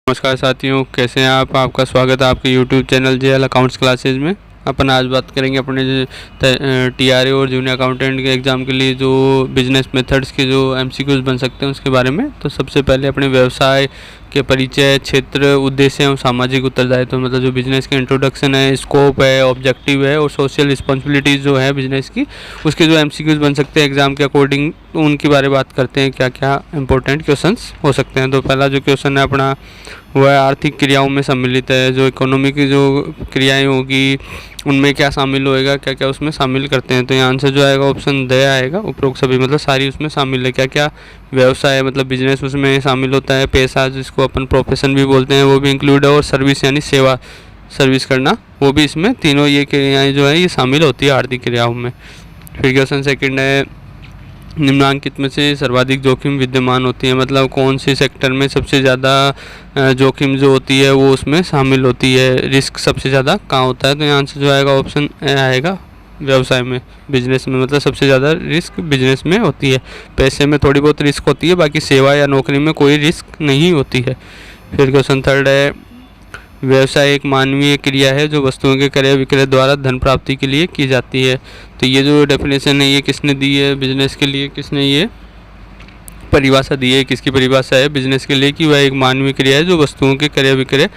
नमस्कार साथियों, कैसे हैं आप। आपका स्वागत है आपके YouTube channel JL accounts classes में। अपन आज बात करेंगे अपने टीआरए और जूनियर अकाउंटेंट के एग्ज़ाम के लिए जो बिजनेस मेथड्स के जो एमसीक्यूज बन सकते हैं उसके बारे में। तो सबसे पहले अपने व्यवसाय के परिचय, क्षेत्र, उद्देश्य और सामाजिक उत्तरदायित्व तो मतलब जो बिजनेस के इंट्रोडक्शन है, स्कोप है, ऑब्जेक्टिव है और सोशल रिस्पॉन्सिबिलिटीज़ जो है बिजनेस की, उसके जो एमसीक्यूज बन सकते हैं एग्ज़ाम के अकॉर्डिंग, तो उनके बारे में बात करते हैं क्या क्या इंपॉर्टेंट क्वेश्चंस हो सकते हैं। तो पहला जो क्वेश्चन है अपना वह आर्थिक क्रियाओं में सम्मिलित है। जो इकोनॉमी की जो क्रियाएं होगी उनमें क्या शामिल होएगा, क्या क्या उसमें शामिल करते हैं। तो यहाँ आंसर जो आएगा ऑप्शन द आएगा। उपरोक्त सभी मतलब सारी उसमें शामिल है। क्या क्या व्यवसाय मतलब बिजनेस उसमें शामिल होता है। पैसा जिसको अपन प्रोफेशन भी बोलते हैं वो भी इंक्लूड है, और सर्विस यानी सेवा, सर्विस करना, वो भी इसमें तीनों ये क्रियाएँ जो है ये शामिल होती है आर्थिक क्रियाओं में। फिर क्वेश्चन सेकंड है, निम्नांकित में से सर्वाधिक जोखिम विद्यमान होती है। मतलब कौन से सेक्टर में सबसे ज़्यादा जोखिम जो होती है वो उसमें शामिल होती है, रिस्क सबसे ज़्यादा कहाँ होता है। तो यहाँ आंसर जो आएगा ऑप्शन ए आएगा, व्यवसाय में, बिजनेस में। मतलब सबसे ज़्यादा रिस्क बिजनेस में होती है। पैसे में थोड़ी बहुत रिस्क होती है, बाकी सेवा या नौकरी में कोई रिस्क नहीं होती है। फिर क्वेश्चन थर्ड है, व्यवसाय एक मानवीय क्रिया है जो वस्तुओं के क्रय विक्रय द्वारा धन प्राप्ति के लिए की जाती है। तो ये जो डेफिनेशन है ये किसने दी है बिजनेस के लिए, किसने ये परिभाषा दी है, किसकी परिभाषा है बिजनेस के लिए कि वह एक मानवीय क्रिया है जो वस्तुओं के क्रय विक्रय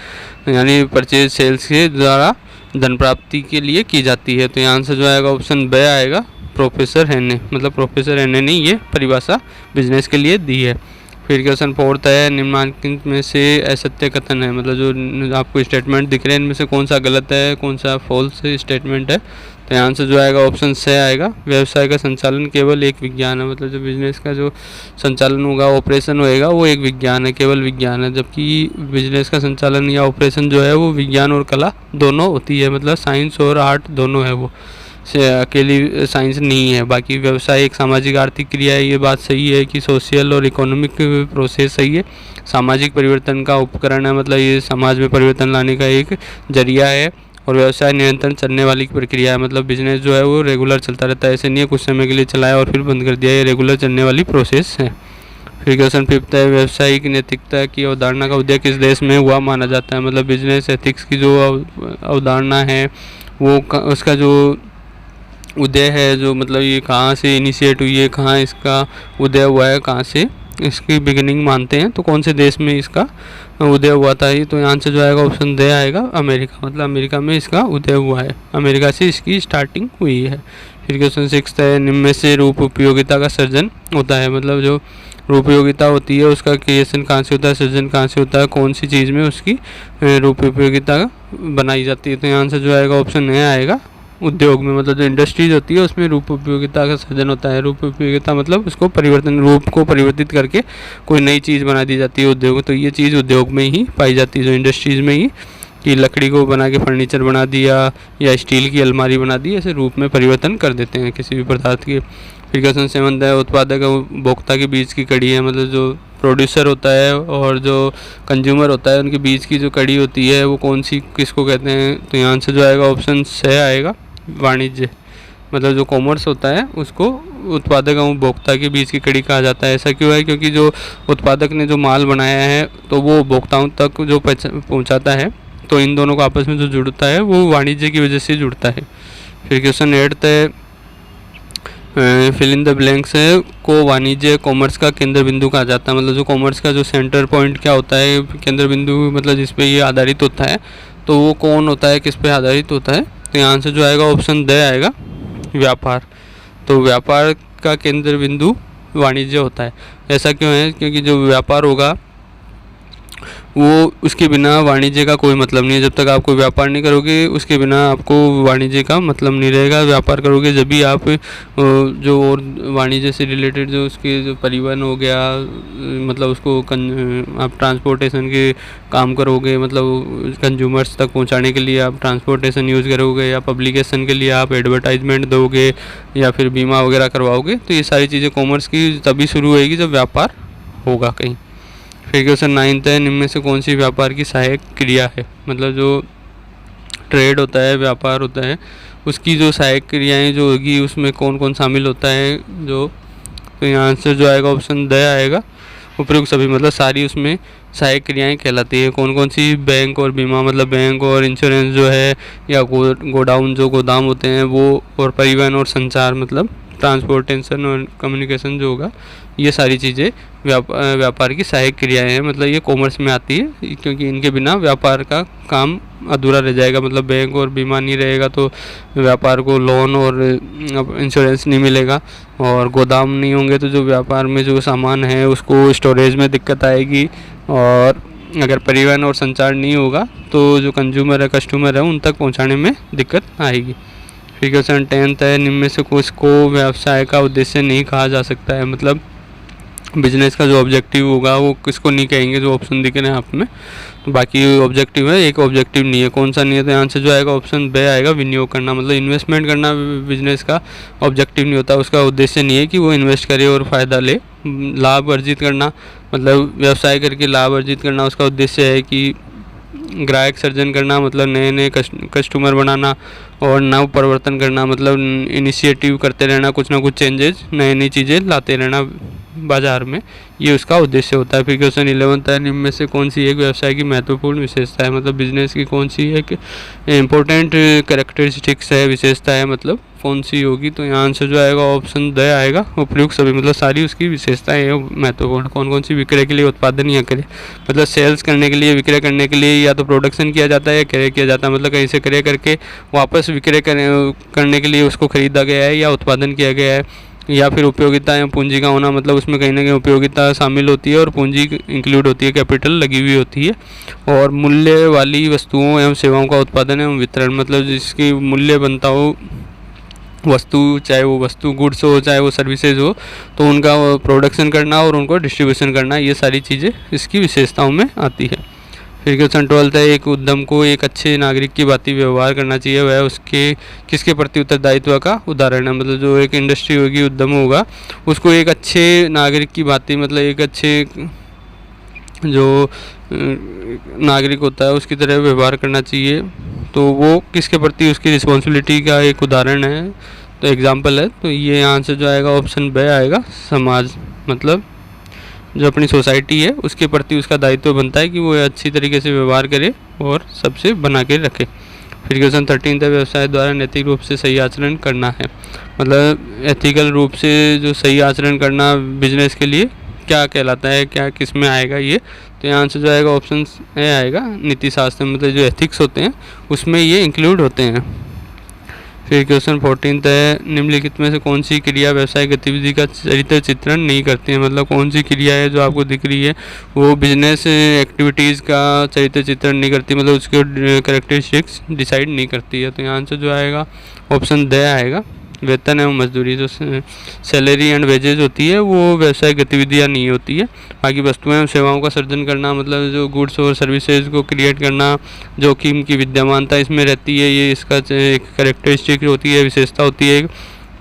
यानी परचेज सेल्स के द्वारा धन प्राप्ति के लिए की जाती है। तो यहाँ आंसर जो आएगा ऑप्शन ब आएगा, प्रोफेसर हेने। मतलब प्रोफेसर हेने ने ये परिभाषा बिजनेस के लिए दी है। फिर क्वेश्चन फोर्थ है, निम्नलिखित में से असत्य कथन है। मतलब जो आपको स्टेटमेंट दिख रहे हैं इनमें से कौन सा गलत है, कौन सा फॉल्स स्टेटमेंट है। तो यहाँ से जो आएगा ऑप्शन से आएगा, व्यवसाय का संचालन केवल एक विज्ञान है। मतलब जो बिजनेस का जो संचालन होगा, ऑपरेशन होएगा, वो एक विज्ञान है, केवल विज्ञान है। जबकि बिजनेस का संचालन या ऑपरेशन जो है वो विज्ञान और कला दोनों होती है। मतलब साइंस और आर्ट दोनों है, वो से अकेली साइंस नहीं है। बाकी व्यवसाय एक सामाजिक आर्थिक क्रिया है, ये बात सही है कि सोशल और इकोनॉमिक प्रोसेस सही है। सामाजिक परिवर्तन का उपकरण है, मतलब ये समाज में परिवर्तन लाने का एक जरिया है। और व्यवसाय निरंतर चलने वाली प्रक्रिया है। मतलब बिजनेस जो है वो रेगुलर चलता रहता है, ऐसे नहीं है कुछ समय के लिए चलाया और फिर बंद कर दिया, ये रेगुलर चलने वाली प्रोसेस है। फिर क्वेश्चन फिफ्थ है, व्यावसायिक नैतिकता की अवधारणा का उदय किस देश में हुआ माना जाता है। मतलब बिजनेस एथिक्स की जो अवधारणा है वो उसका जो उदय है, जो मतलब ये कहाँ से इनिशिएट हुई है, कहाँ इसका उदय हुआ है, कहाँ से इसकी बिगिनिंग मानते हैं, तो कौन से देश में इसका उदय हुआ था। ये तो यहाँ से जो आएगा ऑप्शन द आएगा, अमेरिका। मतलब अमेरिका में इसका उदय हुआ है, अमेरिका से इसकी स्टार्टिंग हुई है। फिर क्वेश्चन सिक्स है, निम्न में से रूप उपयोगिता का सृजन होता है। मतलब जो रूप उपयोगिता होती है उसका क्रिएशन कहाँ से होता है, सृजन कहाँ से होता है, कौन सी चीज़ में उसकी रूप उपयोगिता बनाई जाती है। तो यहाँ से जो आएगा ऑप्शन ए आएगा, उद्योग में। मतलब जो इंडस्ट्रीज होती है उसमें रूप उपयोगिता का सृजन होता है। रूप उपयोगिता मतलब उसको परिवर्तन, रूप को परिवर्तित करके कोई नई चीज़ बना दी जाती है उद्योग। तो ये चीज़ उद्योग में ही पाई जाती है, जो इंडस्ट्रीज़ में ही, कि लकड़ी को बना के फर्नीचर बना दिया या स्टील की अलमारी बना दी, ऐसे रूप में परिवर्तन कर देते हैं किसी भी पदार्थ के। फिर क्वेश्चन सेवन है, उत्पादक और उपभोक्ता के बीच की कड़ी है। मतलब जो प्रोड्यूसर होता है और जो कंज्यूमर होता है उनके बीच की जो कड़ी होती है वो कौन सी, किसको कहते हैं। तो यहाँ से जो आएगा ऑप्शन से आएगा, वाणिज्य। मतलब जो कॉमर्स होता है उसको उत्पादक और उपभोक्ता के बीच की कड़ी कहा जाता है। ऐसा क्यों है, क्योंकि जो उत्पादक ने जो माल बनाया है तो वो उपभोक्ताओं तक जो पहुंचाता है, तो इन दोनों को आपस में जो जुड़ता है वो वाणिज्य की वजह से जुड़ता है। फिर क्वेश्चन 8 है, फिल इन द ब्लैंक्स है को वाणिज्य कॉमर्स का केंद्र बिंदु कहा जाता है। मतलब जो कॉमर्स का जो सेंटर पॉइंट क्या होता है, केंद्र बिंदु, मतलब जिस पे ये आधारित होता है, तो वो कौन होता है, किस पे आधारित होता है। तो यहाँ से जो आएगा ऑप्शन द आएगा, व्यापार। तो व्यापार का केंद्र बिंदु वाणिज्य होता है। ऐसा क्यों है, क्योंकि जो व्यापार होगा वो, उसके बिना वाणिज्य का कोई मतलब नहीं है। जब तक आप कोई व्यापार नहीं करोगे उसके बिना आपको वाणिज्य का मतलब नहीं रहेगा। व्यापार करोगे जब भी आप जो और वाणिज्य से रिलेटेड जो उसके जो परिवहन हो गया, मतलब उसको आप ट्रांसपोर्टेशन के काम करोगे, मतलब कंज्यूमर्स तक पहुंचाने के लिए आप ट्रांसपोर्टेशन यूज़ करोगे, या पब्लिकेशन के लिए आप एडवर्टाइजमेंट दोगे, या फिर बीमा वगैरह करवाओगे। तो ये सारी चीज़ें कॉमर्स की तभी शुरू होएगी जब व्यापार होगा कहीं। फिर क्वेश्चन 9 है, निम्न में से कौन सी व्यापार की सहायक क्रिया है। मतलब जो ट्रेड होता है, व्यापार होता है, उसकी जो सहायक क्रियाएं जो होगी उसमें कौन कौन शामिल होता है जो। तो यहाँ आंसर जो आएगा ऑप्शन द आएगा, उपयुक्त सभी। मतलब सारी उसमें सहायक क्रियाएं कहलाती है। कौन कौन सी? बैंक और बीमा, मतलब बैंक और इंश्योरेंस जो है, या गोडाउन जो गोदाम होते हैं वो, और परिवहन और संचार मतलब ट्रांसपोर्टेशन और कम्युनिकेशन जो होगा, ये सारी चीज़ें व्यापार की सहायक क्रियाएं हैं। मतलब ये कॉमर्स में आती है, क्योंकि इनके बिना व्यापार का काम अधूरा रह जाएगा। मतलब बैंक और बीमा नहीं रहेगा तो व्यापार को लोन और इंश्योरेंस नहीं मिलेगा, और गोदाम नहीं होंगे तो जो व्यापार में जो सामान है उसको स्टोरेज में दिक्कत आएगी, और अगर परिवहन और संचार नहीं होगा तो जो कंज्यूमर है, कस्टमर है, उन तक पहुंचाने में दिक्कत आएगी। फिर क्वेश्चन 10th है, निम्न में से कुछ को व्यवसाय का उद्देश्य नहीं कहा जा सकता है। मतलब बिजनेस का जो ऑब्जेक्टिव होगा वो किसको नहीं कहेंगे, जो ऑप्शन दिख रहे हैं आप में। तो बाकी ऑब्जेक्टिव है, एक ऑब्जेक्टिव नहीं है। कौन सा नहीं है? तो यहाँ से जो आएगा ऑप्शन बे आएगा, विनियोग करना। मतलब इन्वेस्टमेंट करना बिजनेस का ऑब्जेक्टिव नहीं होता, उसका उद्देश्य नहीं है कि वो इन्वेस्ट करे और फ़ायदा ले। लाभ अर्जित करना, मतलब व्यवसाय करके लाभ अर्जित करना, उसका उद्देश्य है कि ग्राहक सर्जन करना, मतलब नए नए कस्टमर बनाना, और नव परिवर्तन करना, मतलब इनिशिएटिव करते रहना, कुछ ना कुछ चेंजेस, नई नई चीज़ें लाते रहना बाजार में, ये उसका उद्देश्य होता है। फिर क्वेश्चन 11 है, निम्न में से कौन सी एक व्यवसाय की महत्वपूर्ण विशेषता है। मतलब बिजनेस की कौन सी एक इम्पोर्टेंट कैरेक्टरिस्टिक्स है, विशेषता है, मतलब कौन सी होगी? तो यहाँ आंसर जो आएगा ऑप्शन द आएगा, उपयुक्त सभी। मतलब सारी उसकी विशेषताएं हैं महत्वपूर्ण। कौन कौन सी? विक्रय के लिए उत्पादन या क्रय, मतलब सेल्स करने के लिए, विक्रय करने के लिए या तो प्रोडक्शन किया जाता है या क्रय किया जाता है। मतलब कहीं से क्रय करके वापस विक्रय करने के लिए उसको खरीदा गया है या उत्पादन किया गया है, या फिर उपयोगिता या पूंजी का होना, मतलब उसमें कहीं ना कहीं उपयोगिता शामिल होती है और पूंजी इंक्लूड होती है, कैपिटल लगी हुई होती है। और मूल्य वाली वस्तुओं एवं सेवाओं का उत्पादन एवं वितरण, मतलब जिसकी मूल्य बनता हो वस्तु, चाहे वो वस्तु गुड्स हो चाहे वो सर्विसेज हो, तो उनका प्रोडक्शन करना और उनको डिस्ट्रीब्यूशन करना, ये सारी चीज़ें इसकी विशेषताओं में आती है। फिर क्वेश्चन 12 है, एक उद्यम को एक अच्छे नागरिक की भांति व्यवहार करना चाहिए, वह उसके किसके प्रति उत्तरदायित्व का उदाहरण है। मतलब जो एक इंडस्ट्री होगी, उद्यम होगा, उसको एक अच्छे नागरिक की भांति, मतलब एक अच्छे जो नागरिक होता है उसकी तरह व्यवहार करना चाहिए। तो वो किसके प्रति उसकी रिस्पॉन्सिबिलिटी का एक उदाहरण है, तो एग्जाम्पल है। तो ये यहाँ से जो आएगा ऑप्शन बे आएगा, समाज, मतलब जो अपनी सोसाइटी है उसके प्रति उसका दायित्व बनता है कि वो अच्छी तरीके से व्यवहार करे और सबसे बना के रखे। फिर क्वेश्चन 13 है, व्यवसाय द्वारा नैतिक रूप से सही आचरण करना है। मतलब एथिकल रूप से जो सही आचरण करना बिजनेस के लिए क्या कहलाता है, क्या किस में आएगा ये? तो यहाँ से जो आएगा ऑप्शन ए आएगा, नीति शास्त्र, मतलब जो एथिक्स होते हैं उसमें ये इंक्लूड होते हैं। फिर क्वेश्चन 14 है, निम्नलिखित में से कौन सी क्रिया व्यवसाय गतिविधि का चरित्र चित्रण नहीं करती है। मतलब कौन सी क्रिया है जो आपको दिख रही है वो बिजनेस एक्टिविटीज़ का चरित्र चित्रण नहीं करती, मतलब उसके कैरेक्टरिस्टिक्स डिसाइड नहीं करती है। तो यहाँ से जो आएगा ऑप्शन द आएगा, वेतन एवं मजदूरी, जो सैलरी एंड वेजेज होती है वो व्यवसाय गतिविधियाँ नहीं होती है। बाकी वस्तुएं एवं सेवाओं का सर्जन करना, मतलब जो गुड्स और सर्विसेज को क्रिएट करना, जोखिम की विद्यमानता इसमें रहती है, ये इसका एक कैरेक्टरिस्टिक होती है, विशेषता होती है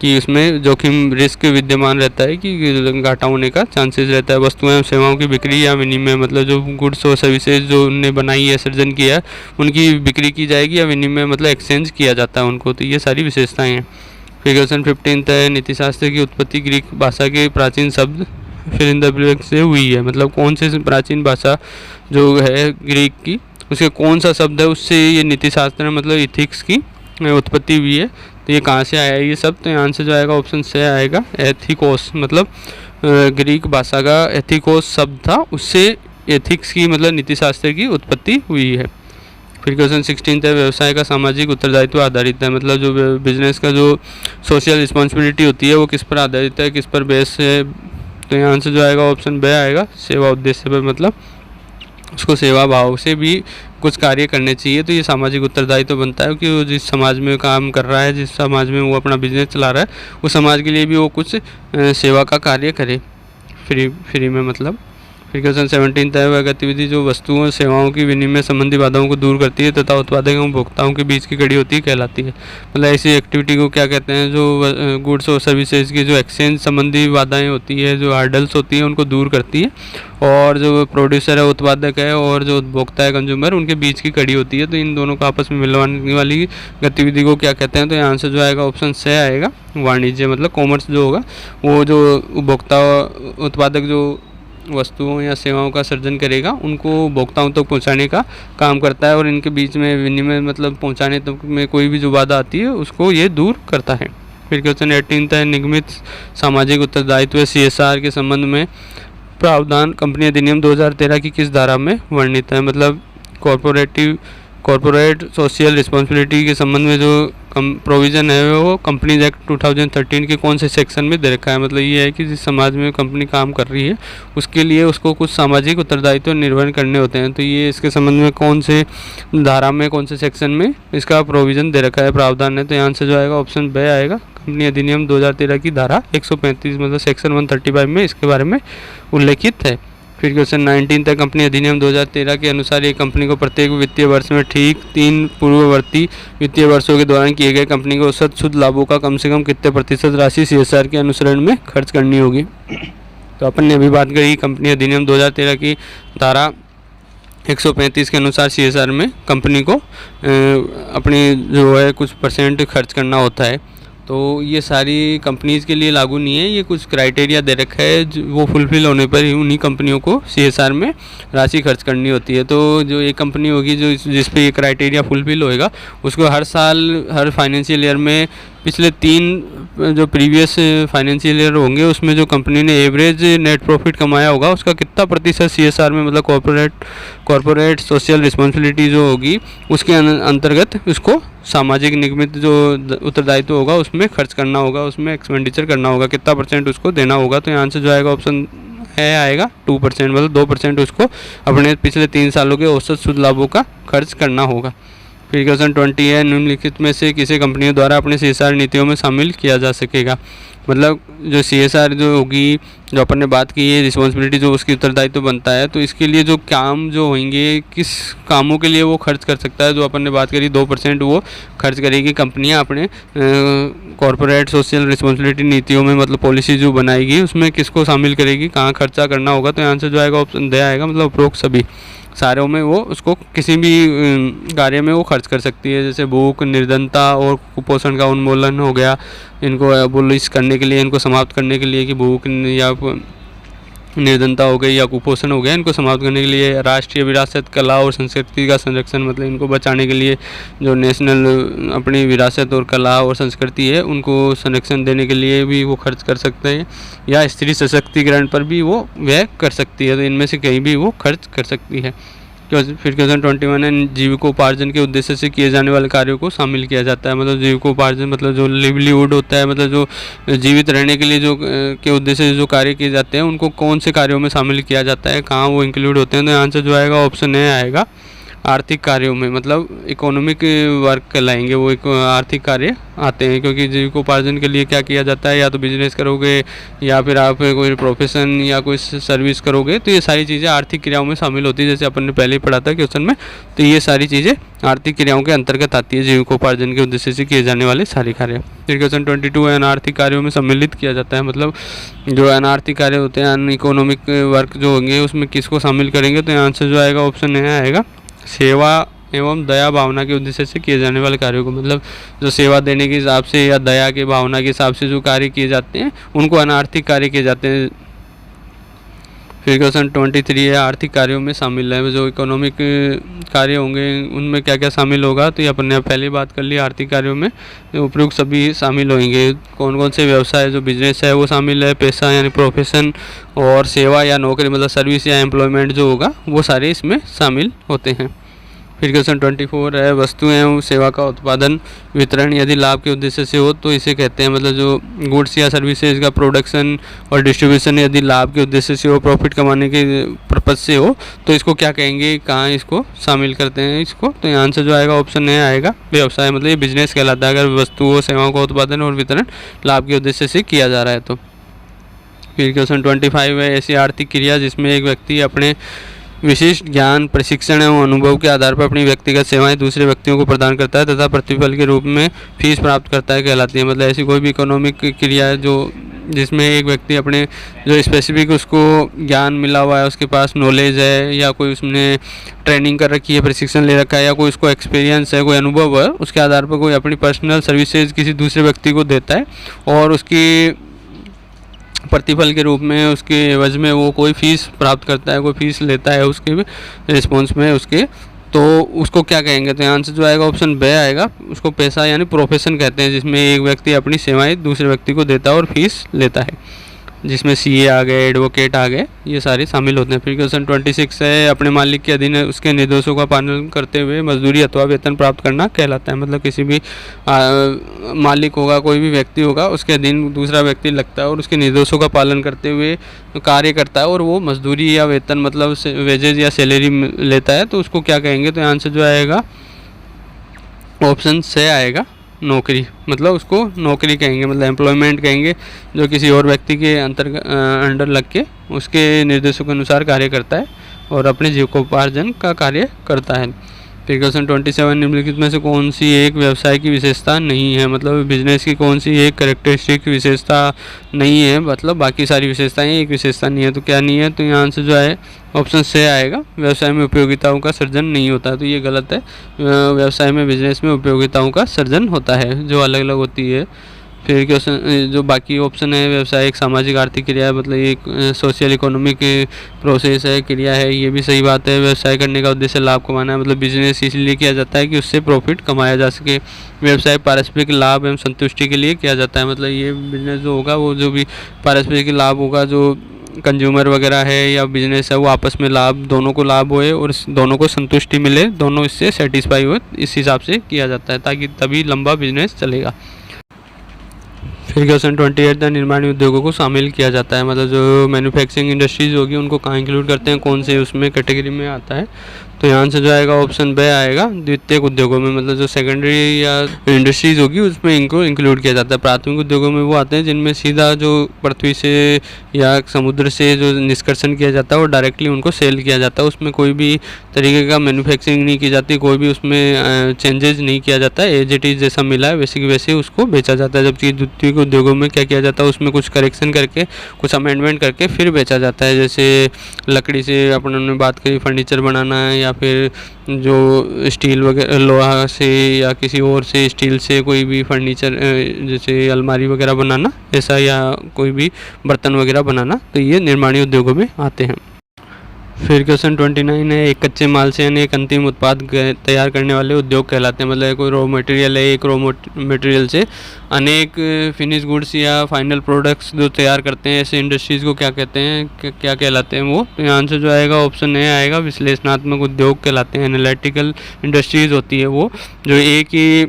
कि उसमें जोखिम रिस्क विद्यमान रहता है कि घाटा होने का चांसेस रहता है। वस्तुएं एवं सेवाओं की बिक्री या विनिमय, मतलब जो गुड्स और सर्विसेज जो उनने बनाई है, सर्जन किया है, उनकी बिक्री की जाएगी या विनिमय मतलब एक्सचेंज किया जाता है उनको। तो ये सारी विशेषताएँ हैं। फिर क्वेश्चन 15 है, नीतिशास्त्र की उत्पत्ति ग्रीक भाषा के प्राचीन शब्द फिर इन द ब्लैंक से हुई है। मतलब कौन से प्राचीन भाषा जो है ग्रीक की, उसके कौन सा शब्द है उससे ये नीतिशास्त्र है, मतलब इथिक्स की उत्पत्ति हुई है। तो ये कहाँ से आया है ये सब? तो यहाँ से जो आएगा ऑप्शन से आएगा, एथिकोस, मतलब ग्रीक भाषा का एथिकोस शब्द था, उससे एथिक्स की मतलब नीतिशास्त्र की उत्पत्ति हुई है। फिर क्वेश्चन 16 है, व्यवसाय का सामाजिक उत्तरदायित्व आधारित है। मतलब जो बिजनेस का जो सोशल रिस्पॉन्सिबिलिटी होती है वो किस पर आधारित है, किस पर बेस है? तो यहाँ से जो आएगा ऑप्शन बे आएगा, सेवा उद्देश्य पर, मतलब उसको सेवा भाव से भी कुछ कार्य करने चाहिए। तो ये सामाजिक उत्तरदायित्व बनता है कि वो जिस समाज में काम कर रहा है, जिस समाज में वो अपना बिजनेस चला रहा है, उस समाज के लिए भी वो कुछ सेवा का कार्य करे फ्री में, मतलब। फिर क्वेश्चन 17 है, वह गतिविधि जो वस्तुओं और सेवाओं की विनिमय संबंधी बाधाओं को दूर करती है तथा उत्पादक एवं उपभोक्ताओं के बीच की कड़ी होती है कहलाती है। मतलब ऐसी एक्टिविटी को क्या कहते हैं, जो गुड्स और सर्विसेज की जो एक्सचेंज संबंधी बाधाएं होती है, जो हार्डल्स होती है, उनको दूर करती है। और जो प्रोड्यूसर है, उत्पादक है, और जो उपभोक्ता है, कंज्यूमर, उनके बीच की कड़ी होती है। तो इन दोनों को आपस में मिलवाने वाली गतिविधि को क्या कहते हैं? तो यहाँ से जो आएगा ऑप्शन से आएगा, वाणिज्य, मतलब कॉमर्स जो होगा वो जो उपभोक्ता उत्पादक जो वस्तुओं या सेवाओं का सृजन करेगा उनको उपभोक्ताओं तक पहुंचाने का काम करता है, और इनके बीच में विनिमय मतलब पहुंचाने तक में कोई भी जो बाधा आती है उसको ये दूर करता है। फिर क्वेश्चन 18 है, निगमित सामाजिक उत्तरदायित्व CSR के संबंध में प्रावधान कंपनी अधिनियम 2013 की किस धारा में वर्णित है? मतलब कॉरपोरेट सोशल रिस्पॉन्सिबिलिटी के संबंध में जो प्रोविज़न है वो कंपनीज एक्ट 2013 के कौन से सेक्शन में दे रखा है? मतलब ये है कि जिस समाज में कंपनी काम कर रही है उसके लिए उसको कुछ सामाजिक उत्तरदायित्व निर्वहन करने होते हैं, तो ये इसके संबंध में कौन से धारा में कौन से सेक्शन में इसका प्रोविज़न दे रखा है, प्रावधान है? तो यहाँ से जो आएगा ऑप्शन बी आएगा, कंपनी अधिनियम 2013 की धारा 135 मतलब सेक्शन 135 में इसके बारे में उल्लेखित है। फिर क्वेश्चन 19 तक, कंपनी अधिनियम 2013 के अनुसार एक कंपनी को प्रत्येक वित्तीय वर्ष में ठीक 3 पूर्ववर्ती वित्तीय वर्षों के दौरान किए गए कंपनी को औसत शुद्ध लाभों का कम से कम कितने प्रतिशत राशि CSR के अनुसरण में खर्च करनी होगी? तो अपन ने अभी बात करी कंपनी अधिनियम 2013 की धारा 135 के अनुसार CSR में कंपनी को अपनी जो है कुछ % खर्च करना होता है। तो ये सारी कंपनीज़ के लिए लागू नहीं है, ये कुछ क्राइटेरिया दे रखा है वो फुलफिल होने पर ही उन्हीं कंपनियों को CSR में राशि खर्च करनी होती है। तो जो एक कंपनी होगी जो जिस पे ये क्राइटेरिया फुलफिल होएगा उसको हर साल हर फाइनेंशियल ईयर में पिछले 3 जो प्रीवियस फाइनेंशियल ईयर होंगे उसमें जो कंपनी ने एवरेज नेट प्रॉफिट कमाया होगा उसका कितना प्रतिशत CSR में मतलब कॉरपोरेट सोशल रिस्पॉन्सिबिलिटी जो होगी उसके अंतर्गत उसको सामाजिक निगमित जो उत्तरदायित्व होगा उसमें खर्च करना होगा, उसमें एक्सपेंडिचर करना होगा, कितना % उसको देना होगा? तो यहाँ से जो आएगा ऑप्शन है आएगा 2% मतलब 2% उसको अपने पिछले 3 सालों के औसत शुद्ध लाभों का खर्च करना होगा। फिर क्वेश्चन 20 है, निम्नलिखित में से किसी कंपनियों द्वारा अपने CSR नीतियों में शामिल किया जा सकेगा? मतलब जो CSR जो होगी जो अपन ने बात की है रिस्पॉन्सिबिलिटी जो उसकी उत्तरदायित्व तो बनता है, तो इसके लिए जो काम जो होंगे किस कामों के लिए वो खर्च कर सकता है? जो अपन ने बात करी 2% वो खर्च करेगी कंपनियां अपने कॉरपोरेट सोशल रिस्पॉन्सिबिलिटी नीतियों में, मतलब पॉलिसी जो बनाएगी उसमें किसको शामिल करेगी, कहाँ खर्चा करना होगा? तो यहाँ से जो आएगा ऑप्शन दे आएगा, मतलब उपरोक्त सभी सारों में वो उसको किसी भी कार्य में वो खर्च कर सकती है, जैसे भूख, निर्धनता और कुपोषण का उन्मूलन हो गया, इनको एबोलिश करने के लिए, इनको समाप्त करने के लिए कि भूख या निर्धनता हो गई या कुपोषण हो गया, इनको समाप्त करने के लिए राष्ट्रीय विरासत कला और संस्कृति का संरक्षण, मतलब इनको बचाने के लिए जो नेशनल अपनी विरासत और कला और संस्कृति है उनको संरक्षण देने के लिए भी वो खर्च कर सकते हैं, या स्त्री सशक्तिकरण पर भी वो व्यय कर सकती है। तो इनमें से कहीं भी वो खर्च कर सकती है। फिर क्वेश्चन 21 है, जीविकोपार्जन के उद्देश्य से किए जाने वाले कार्यों को शामिल किया जाता है। मतलब जीविकोपार्जन मतलब जो लिवलीहुड होता है, मतलब जो जीवित रहने के लिए जो के उद्देश्य से जो कार्य किए जाते हैं उनको कौन से कार्यों में शामिल किया जाता है, कहाँ वो इंक्लूड होते हैं? तो आंसर जो आएगा ऑप्शन ए आएगा, आर्थिक कार्यों में, मतलब इकोनॉमिक वर्क कहलाएंगे वो, एक आर्थिक कार्य आते हैं, क्योंकि जीविकोपार्जन के लिए क्या किया जाता है, या तो बिजनेस करोगे या फिर आप कोई प्रोफेशन या कोई सर्विस करोगे, तो ये सारी चीज़ें आर्थिक क्रियाओं में शामिल होती है, जैसे अपन ने पहले ही पढ़ा था क्वेश्चन में। तो ये सारी चीज़ें आर्थिक क्रियाओं के अंतर्गत आती है, जीविकोपार्जन के उद्देश्य से किए जाने वाले सारे कार्य। फिर क्वेश्चन 22 है, अनार्थिक कार्यों में सम्मिलित किया जाता है, मतलब जो अनार्थिक कार्य होते हैं अन इकोनॉमिक वर्क जो होंगे उसमें किसको शामिल करेंगे? तो यहाँ से जो आएगा ऑप्शन ए आएगा, सेवा एवं दया भावना के उद्देश्य से किए जाने वाले कार्यों को, मतलब जो सेवा देने के हिसाब से या दया के भावना के हिसाब से जो कार्य किए जाते हैं उनको अनार्थिक कार्य किए जाते हैं। फिर क्वेश्चन 23 है, आर्थिक कार्यों में शामिल है जो इकोनॉमिक कार्य होंगे उनमें क्या क्या शामिल होगा? तो ये अपन ने पहले बात कर ली, आर्थिक कार्यों में उपयुक्त सभी शामिल होंगे। कौन कौन से व्यवसाय जो बिजनेस है वो शामिल है, पेशा यानी प्रोफेशन, और सेवा या नौकरी मतलब सर्विस या एम्प्लॉयमेंट जो होगा वो सारे इसमें शामिल होते हैं। फिर क्वेश्चन 24 है, वस्तुएं एवं सेवा का उत्पादन वितरण यदि लाभ के उद्देश्य से हो तो इसे कहते हैं, मतलब जो गुड्स या सर्विसेज का प्रोडक्शन और डिस्ट्रीब्यूशन यदि लाभ के उद्देश्य से हो, प्रॉफिट कमाने के पर्पज से हो, तो इसको क्या कहेंगे, कहाँ इसको शामिल करते हैं इसको? तो यहाँ से जो आएगा ऑप्शन ए आएगा, व्यवसाय, मतलब ये बिजनेस कहलाता है अगर वस्तुओं सेवाओं का उत्पादन और वितरण लाभ के उद्देश्य से किया जा रहा है तो। फिर क्वेश्चन 25 है, ऐसी आर्थिक क्रिया जिसमें एक व्यक्ति अपने विशिष्ट ज्ञान, प्रशिक्षण एवं अनुभव के आधार पर अपनी व्यक्तिगत सेवाएं दूसरे व्यक्तियों को प्रदान करता है तथा प्रतिफल के रूप में फीस प्राप्त करता है कहलाती है। मतलब ऐसी कोई भी इकोनॉमिक क्रिया है जो जिसमें एक व्यक्ति अपने जो स्पेसिफिक उसको ज्ञान मिला हुआ है, उसके पास नॉलेज है, या कोई उसने ट्रेनिंग कर रखी है, प्रशिक्षण ले रखा है, या कोई उसको एक्सपीरियंस है, कोई अनुभव है, उसके आधार पर कोई अपनी पर्सनल सर्विसेज किसी दूसरे व्यक्ति को देता है और उसकी प्रतिफल के रूप में उसके एवज में वो कोई फ़ीस प्राप्त करता है, कोई फ़ीस लेता है उसके रिस्पॉन्स में उसके, तो उसको क्या कहेंगे? तो यहाँ से जो आएगा ऑप्शन बे आएगा, उसको पैसा यानी प्रोफेशन कहते हैं, जिसमें एक व्यक्ति अपनी सेवाएं दूसरे व्यक्ति को देता है और फीस लेता है, जिसमें सीए आ गए, एडवोकेट आ गए, ये सारे शामिल होते हैं। फिर क्वेश्चन 26 है, अपने मालिक के अधीन उसके निर्देशों का पालन करते हुए मजदूरी अथवा वेतन प्राप्त करना कहलाता है। मतलब किसी भी मालिक होगा, कोई भी व्यक्ति होगा, उसके अधीन दूसरा व्यक्ति लगता है और उसके निर्देशों का पालन करते हुए कार्य करता है और वो मजदूरी या वेतन मतलब वेजेज या सैलरी लेता है, तो उसको क्या कहेंगे? तो यहाँ से जो आएगा ऑप्शन से आएगा, नौकरी, मतलब उसको नौकरी कहेंगे, मतलब एम्प्लॉयमेंट कहेंगे, जो किसी और व्यक्ति के अंडर लग के उसके निर्देशों के अनुसार कार्य करता है और अपने जीविकोपार्जन का कार्य करता है। फिर क्वेश्चन 27, निम्नलिखित में से कौन सी एक व्यवसाय की विशेषता नहीं है? मतलब बिजनेस की कौन सी एक कैरेक्टरिस्टिक विशेषता नहीं है, मतलब बाकी सारी विशेषताएं एक विशेषता नहीं है, तो क्या नहीं है? तो यहाँ से जो है ऑप्शन से आएगा, व्यवसाय में उपयोगिताओं का सृजन नहीं होता है, तो ये गलत है। व्यवसाय में, बिजनेस में उपयोगिताओं का सृजन होता है जो अलग अलग होती है। फिर क्वेश्चन जो बाकी ऑप्शन है, व्यवसाय एक सामाजिक आर्थिक क्रिया है, मतलब एक सोशल इकोनॉमिक प्रोसेस है, क्रिया है, ये भी सही बात है। व्यवसाय करने का उद्देश्य लाभ कमाना है, मतलब बिजनेस इसलिए किया जाता है कि उससे प्रॉफिट कमाया जा सके। व्यवसाय पारस्परिक लाभ एवं संतुष्टि के लिए किया जाता है, मतलब ये बिजनेस जो होगा वो जो भी पारस्परिक लाभ होगा, जो कंज्यूमर वगैरह है या बिजनेस है, वो आपस में लाभ, दोनों को लाभ होए और दोनों को संतुष्टि मिले, दोनों इससे सेटिस्फाई हो, इस हिसाब से किया जाता है, ताकि तभी लंबा बिजनेस चलेगा। फिर क्वेश्चन 28, निर्माण उद्योगों को शामिल किया जाता है, मतलब जो मैन्युफैक्चरिंग इंडस्ट्रीज होगी उनको कहाँ इंक्लूड करते हैं, कौन से उसमें कैटेगरी में आता है? तो यहाँ से जो आएगा ऑप्शन बे आएगा, द्वितीयक उद्योगों में, मतलब जो सेकेंडरी या इंडस्ट्रीज होगी उसमें इनको इंक्लूड किया जाता है। प्राथमिक उद्योगों में वो आते हैं जिनमें सीधा जो पृथ्वी से या समुद्र से जो निष्कर्षण किया जाता है वो डायरेक्टली उनको सेल किया जाता है, उसमें कोई भी तरीके का मैन्युफैक्चरिंग नहीं की जाती, कोई भी उसमें चेंजेस नहीं किया जाता है, एज इट इज़ जैसा मिला है वैसे की वैसे उसको बेचा जाता है। जबकि द्वितीयक उद्योगों में क्या किया जाता है, उसमें कुछ करेक्शन करके, कुछ अमेंडमेंट करके फिर बेचा जाता है। जैसे लकड़ी से अपन ने बात करी, फर्नीचर बनाना है, या फिर जो स्टील वगैरह, लोहा से या किसी और से, स्टील से कोई भी फर्नीचर जैसे अलमारी वगैरह बनाना ऐसा, या कोई भी बर्तन वगैरह बनाना, तो ये निर्माणी उद्योगों में आते हैं। फिर क्वेश्चन 29 है, एक कच्चे माल से यानी एक अंतिम उत्पाद तैयार करने वाले उद्योग कहलाते हैं, मतलब कोई रॉ मटेरियल है, एक रॉ मटेरियल से अनेक फिनिश गुड्स या फाइनल प्रोडक्ट्स जो तैयार करते हैं, ऐसे इंडस्ट्रीज़ को क्या कहते हैं, क्या कहलाते हैं वो? तो यहाँ से जो आएगा ऑप्शन ए आएगा, विश्लेषणात्मक उद्योग कहलाते हैं। एनालिटिकल इंडस्ट्रीज़ होती है वो, जो एक ही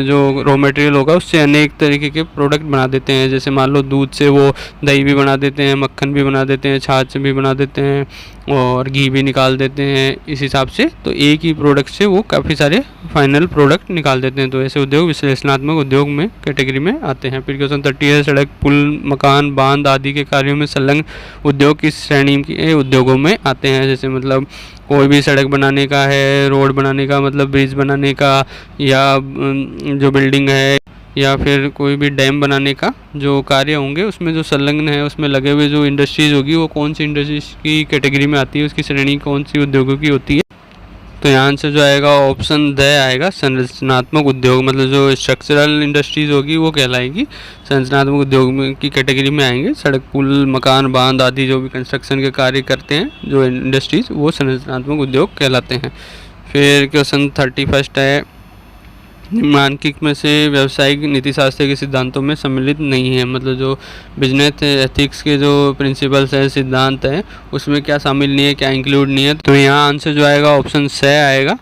जो रॉ मटेरियल होगा उससे अनेक तरीके के प्रोडक्ट बना देते हैं। जैसे मान लो दूध से वो दही भी बना देते हैं, मक्खन भी बना देते हैं, छाछ भी बना देते हैं और घी भी निकाल देते हैं, इस हिसाब से तो एक ही प्रोडक्ट से वो काफ़ी सारे फाइनल प्रोडक्ट निकाल देते हैं। तो ऐसे उद्योग विश्लेषणात्मक उद्योग में कैटेगरी में आते हैं। फिर क्वेश्चन 30 है, सड़क, पुल, मकान, बांध आदि के कार्यों में संलग्न उद्योग किस श्रेणी के उद्योगों में आते हैं? जैसे मतलब कोई भी सड़क बनाने का है, रोड बनाने का, मतलब ब्रिज बनाने का, या जो बिल्डिंग है, या फिर कोई भी डैम बनाने का जो कार्य होंगे उसमें जो संलग्न है, उसमें लगे हुए जो इंडस्ट्रीज़ होगी वो कौन सी इंडस्ट्रीज की कैटेगरी में आती है, उसकी श्रेणी कौन सी उद्योगों की होती है? तो यहाँ से जो आएगा ऑप्शन द आएगा, संरचनात्मक उद्योग, मतलब जो स्ट्रक्चरल इंडस्ट्रीज़ होगी वो कहलाएगी, संरचनात्मक उद्योग में की कैटेगरी में आएंगे। सड़क, पुल, मकान, बांध आदि जो भी कंस्ट्रक्शन के कार्य करते हैं जो इंडस्ट्रीज़, वो संरचनात्मक उद्योग कहलाते हैं। फिर क्वेश्चन 31 है, निम्नलिखित में से व्यावसायिक नीतिशास्त्र के सिद्धांतों में सम्मिलित नहीं है, मतलब जो बिजनेस एथिक्स के जो प्रिंसिपल्स है, सिद्धांत है, उसमें क्या शामिल नहीं है, क्या इंक्लूड नहीं है? तो यहाँ आंसर जो आएगा ऑप्शन से आएगा,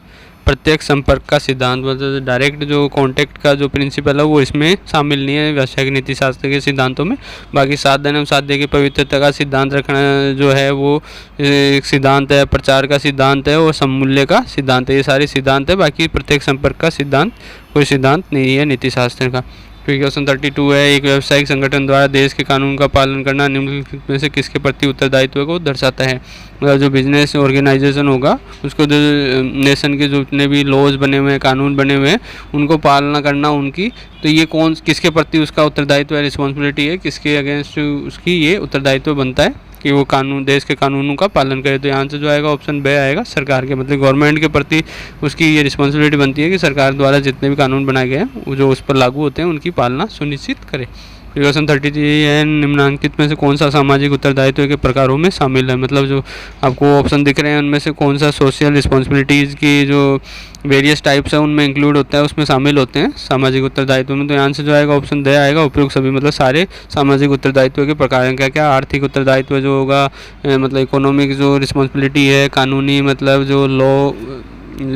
प्रत्यक्ष संपर्क का सिद्धांत, मतलब डायरेक्ट जो कांटेक्ट का जो प्रिंसिपल है वो इसमें शामिल नहीं है व्यावसायिक नीतिशास्त्र के सिद्धांतों में। बाकी साधन एवं साध्य की पवित्रता का सिद्धांत रखना जो है वो एक सिद्धांत है, प्रचार का सिद्धांत है और सममूल्य का सिद्धांत है, ये सारे सिद्धांत है। बाकी प्रत्यक्ष संपर्क का सिद्धांत कोई सिद्धांत नहीं है नीतिशास्त्र का। फिर क्वेश्चन 32 है, एक व्यावसायिक संगठन द्वारा देश के कानून का पालन करना निम्नलिखित में से किसके प्रति उत्तरदायित्व को दर्शाता है? मतलब जो बिजनेस ऑर्गेनाइजेशन होगा उसको जो नेशन के जितने भी लॉज बने हुए हैं, कानून बने हुए हैं, उनको पालना करना उनकी, तो ये कौन किसके प्रति उसका उत्तरदायित्व है, रिस्पॉन्सिबिलिटी है, किसके अगेंस्ट उसकी ये उत्तरदायित्व बनता है कि वो कानून, देश के कानूनों का पालन करे? तो यहाँ से जो आएगा ऑप्शन बे आएगा, सरकार के, मतलब गवर्नमेंट के प्रति उसकी ये रिस्पॉन्सिबिलिटी बनती है कि सरकार द्वारा जितने भी कानून बनाए गए हैं वो जो उस पर लागू होते हैं उनकी पालना सुनिश्चित करे। फिर क्वेश्चन 33 है, निम्नलिखित में से कौन सा सामाजिक उत्तरदायित्व के प्रकारों में शामिल है। मतलब जो आपको ऑप्शन दिख रहे हैं उनमें से कौन सा सोशल रिस्पॉन्सिबिलिटीज़ की जो वेरियस टाइप्स है उनमें इंक्लूड होता है, उसमें शामिल होते हैं सामाजिक उत्तरदायित्व में। तो यहाँ से जो आएगा ऑप्शन द आएगा, उपयुक्त सभी। मतलब सारे सामाजिक उत्तरदायित्व के प्रकार हैं। क्या क्या? आर्थिक उत्तरदायित्व जो होगा, मतलब इकोनॉमिक जो रिस्पॉन्सिबिलिटी है, कानूनी मतलब जो लॉ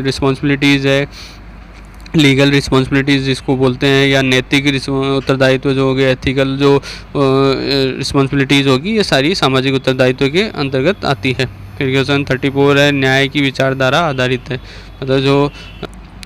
रिस्पॉन्सिबिलिटीज़ है, लीगल रिस्पॉन्सिबिलिटीज़ जिसको बोलते हैं, या नैतिक उत्तरदायित्व जो हो गया, एथिकल जो रिस्पॉन्सिबिलिटीज़ होगी, ये सारी सामाजिक उत्तरदायित्व के अंतर्गत आती है। फिर क्वेश्चन 34 है, न्याय की विचारधारा आधारित है। मतलब जो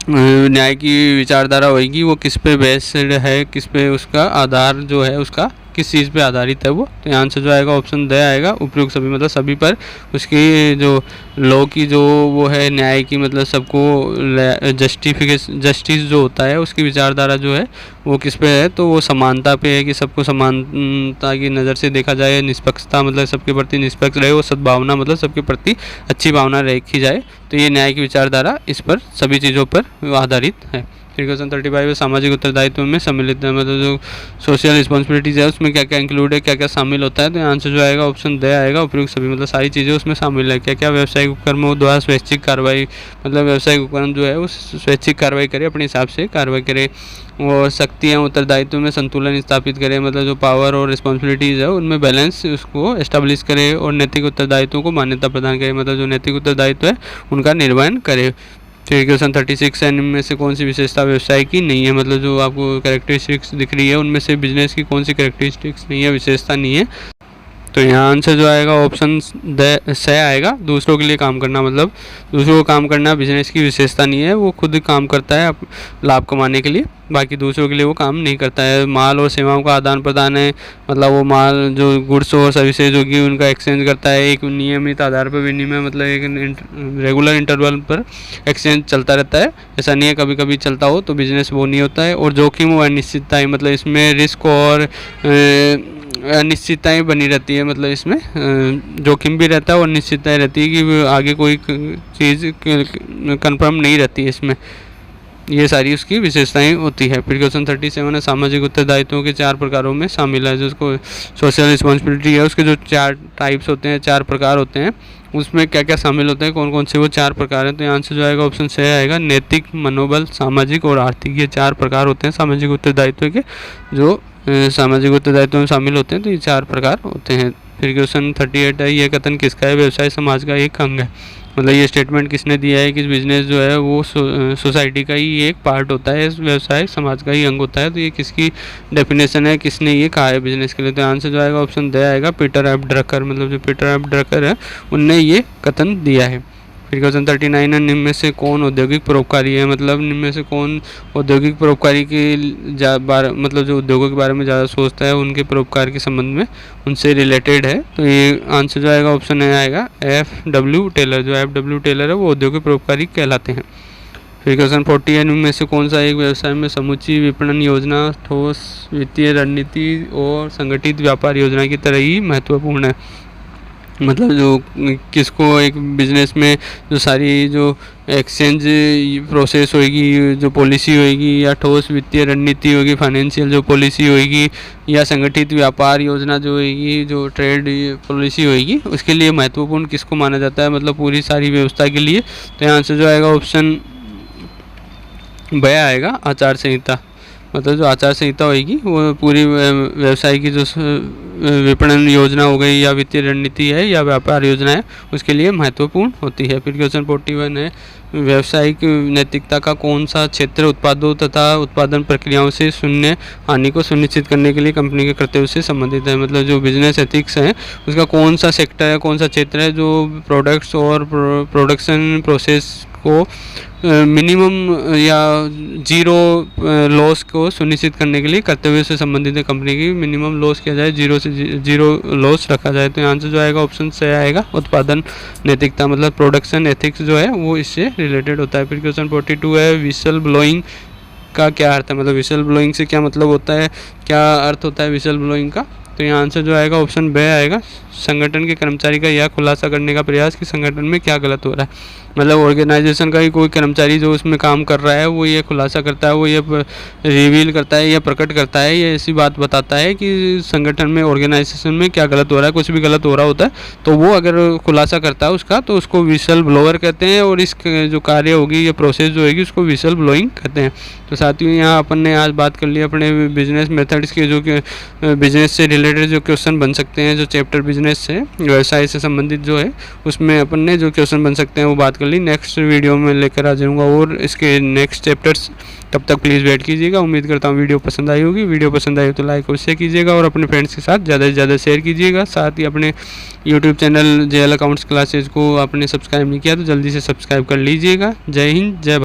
न्याय की विचारधारा होगी वो किस पे बेस्ड है, किस पे उसका आधार जो है उसका किस चीज़ पे आधारित है वो। तो यहाँ से जो आएगा ऑप्शन द आएगा, उपयुक्त सभी। मतलब सभी पर उसकी जो लॉ की जो वो है, न्याय की मतलब सबको जस्टिस जो होता है उसकी विचारधारा जो है वो किस पे है, तो वो समानता पे है कि सबको समानता की नज़र से देखा जाए, निष्पक्षता मतलब सबके प्रति निष्पक्ष रहे, वो सद्भावना मतलब सबके प्रति अच्छी भावना रखी जाए। तो ये न्याय की विचारधारा इस पर सभी चीज़ों पर आधारित है। फिर क्वेश्चन 35 है, सामाजिक उत्तरदायित्व में सम्मिलित है। मतलब जो सोशल रिस्पॉन्सिबिलिटीज़ है उसमें क्या क्या इंक्लूड है, क्या क्या शामिल होता है। तो आंसर जो आएगा ऑप्शन द आएगा, उपयुक्त सभी। मतलब सारी चीज़ें उसमें शामिल है। क्या क्या? व्यावसायिक उपक्रमों द्वारा स्वैच्छिक कार्रवाई, मतलब व्यावसायिक उपक्रम जो है वो स्वैच्छिक कार्रवाई करे, अपने हिसाब से कार्रवाई करे, और शक्तियाँ उत्तरदायित्व में संतुलन स्थापित करे। मतलब जो पावर और रिस्पॉन्सिबिलिटीज़ है उनमें बैलेंस उसको एस्टेब्लिश करे, और नैतिक उत्तरदायित्वों को मान्यता प्रदान करे। मतलब जो नैतिक उत्तरदायित्व है उनका निर्वहन करे। फिर क्वेश्चन 36 है, इनमें से कौन सी विशेषता व्यवसाय की नहीं है। मतलब जो आपको कैरेक्टरिस्टिक्स दिख रही है उनमें से बिजनेस की कौन सी कैरेक्टरिस्टिक्स नहीं है, विशेषता नहीं है। तो यहाँ आंसर जो आएगा ऑप्शन द से आएगा, दूसरों के लिए काम करना। मतलब दूसरों को काम करना बिजनेस की विशेषता नहीं है, वो खुद काम करता है लाभ कमाने के लिए, बाकी दूसरों के लिए वो काम नहीं करता है। माल और सेवाओं का आदान प्रदान है, मतलब वो माल जो गुड्स और सर्विसेज होगी उनका एक्सचेंज करता है एक नियमित आधार पर विनिमय, मतलब एक रेगुलर इंटरवल पर एक्सचेंज चलता रहता है। ऐसा नहीं है कभी कभी चलता हो तो बिजनेस वो नहीं होता है। और जोखिम और अनिश्चितता है, मतलब इसमें रिस्क और अनिश्चितताएं बनी रहती है। मतलब इसमें जोखिम भी रहता है और निश्चितताएं रहती है कि आगे कोई चीज़ कंफर्म नहीं रहती है इसमें। ये सारी उसकी विशेषताएं होती है। फिर क्वेश्चन 37 है, सामाजिक उत्तरदायित्वों के 4 प्रकारों में शामिल है। जिसको सोशल रिस्पॉन्सिबिलिटी है उसके जो 4 टाइप्स होते हैं, 4 प्रकार होते हैं, उसमें क्या क्या शामिल होते हैं, कौन कौन से वो 4 प्रकार हैं। तो यहाँ से जो आएगा ऑप्शन से आएगा, नैतिक, मनोबल, सामाजिक और आर्थिक। ये 4 प्रकार होते हैं सामाजिक उत्तरदायित्व के, जो सामाजिक उत्तरदायित्व में शामिल होते हैं। तो ये 4 प्रकार होते हैं। फिर क्वेश्चन 38 है, यह कथन किसका है, व्यवसाय समाज का एक अंग है। मतलब ये स्टेटमेंट किसने दिया है कि बिजनेस जो है वो सोसाइटी का ही एक पार्ट होता है, व्यवसाय समाज का ही अंग होता है। तो ये किसकी डेफिनेशन है, किसने ये कहा है बिजनेस के लिए। तो आंसर जो आएगा ऑप्शन द आएगा, पीटर एफ ड्रकर। मतलब जो पीटर एफ ड्रकर है उनने ये कथन दिया है। फिर क्वेश्चन 39 है, निम्न में से कौन औद्योगिक परोपकारी है। मतलब निम्न में से कौन औद्योगिक परोपकारी के मतलब जो उद्योगों के बारे में ज़्यादा सोचता है, उनके परोपकार के संबंध में उनसे रिलेटेड है। तो ये आंसर जो आएगा ऑप्शन ए आएगा, F.W. टेलर। जो F.W. टेलर है वो औद्योगिक परोपकारी कहलाते हैं। फिर क्वेश्चन 40 है, इनमें से कौन सा एक व्यवसाय में समुची विपणन योजना, ठोस वित्तीय रणनीति और संगठित व्यापार योजना की तरह ही महत्वपूर्ण है। मतलब जो किसको एक बिजनेस में जो सारी जो एक्सचेंज प्रोसेस होगी, जो पॉलिसी होगी, या ठोस वित्तीय रणनीति होगी, फाइनेंशियल जो पॉलिसी होगी, या संगठित व्यापार योजना जो होगी, जो ट्रेड पॉलिसी होगी, उसके लिए महत्वपूर्ण किसको माना जाता है, मतलब पूरी सारी व्यवस्था के लिए। तो यहाँ से जो आएगा ऑप्शन ब आएगा, आचार संहिता। मतलब जो आचार संहिता होगी वो पूरी व्यवसाय की जो विपणन योजना हो गई, या वित्तीय रणनीति है, या व्यापार योजना है, उसके लिए महत्वपूर्ण होती है। फिर क्वेश्चन 41 है, व्यावसायिक नैतिकता का कौन सा क्षेत्र उत्पादों तथा उत्पादन प्रक्रियाओं से शून्य हानि को सुनिश्चित करने के लिए कंपनी के कर्तव्य से संबंधित है। मतलब जो बिजनेस एथिक्स है उसका कौन सा सेक्टर है, कौन सा क्षेत्र है जो प्रोडक्ट्स और प्रोडक्शन प्रोसेस को मिनिमम या जीरो लॉस को सुनिश्चित करने के लिए कर्तव्य से संबंधित है। कंपनी की मिनिमम लॉस किया जाए, जीरो लॉस रखा जाए। तो आंसर जो आएगा ऑप्शन से आएगा, उत्पादन नैतिकता। मतलब प्रोडक्शन एथिक्स जो है वो इससे रिलेटेड होता है। फिर क्वेश्चन 42 है, विसल ब्लोइंग का क्या अर्थ है। मतलब विसल ब्लोइंग से क्या मतलब होता है, क्या अर्थ होता है विसल ब्लोइंग का। तो यहाँ आंसर जो आएगा ऑप्शन बे आएगा, संगठन के कर्मचारी का यह खुलासा करने का प्रयास कि संगठन में क्या गलत हो रहा है। मतलब ऑर्गेनाइजेशन का ही कोई कर्मचारी जो उसमें काम कर रहा है वो ये खुलासा करता है, वो ये रिवील करता है या प्रकट करता है, ये ऐसी बात बताता है कि संगठन में ऑर्गेनाइजेशन में क्या गलत हो रहा है। कुछ भी गलत हो रहा होता है तो वो अगर खुलासा करता है उसका, तो उसको विसल ब्लोअर कहते हैं, और इस जो कार्य होगी या प्रोसेस जो होगी उसको विसल ब्लोइंग कहते हैं। तो साथियों, यहाँ अपन ने आज बात कर ली अपने बिजनेस मेथड्स के, जो कि बिजनेस से रिलेटेड जो क्वेश्चन बन सकते हैं, जो चैप्टर बिजनेस से, व्यवसाय से संबंधित जो है उसमें अपन ने जो क्वेश्चन बन सकते हैं वो बात कर ली। नेक्स्ट वीडियो में लेकर आ जाऊँगा और इसके नेक्स्ट चैप्टर्स। तब तक प्लीज़ वेट कीजिएगा। उम्मीद करता हूँ वीडियो पसंद आई होगी। वीडियो पसंद आई हो तो लाइक और शेयर कीजिएगा और अपने फ्रेंड्स के साथ ज़्यादा से ज़्यादा शेयर कीजिएगा। साथ ही अपने YouTube channel JL accounts classes को आपने सब्सक्राइब नहीं किया तो जल्दी से सब्सक्राइब कर लीजिएगा। जय हिंद, जय भारत।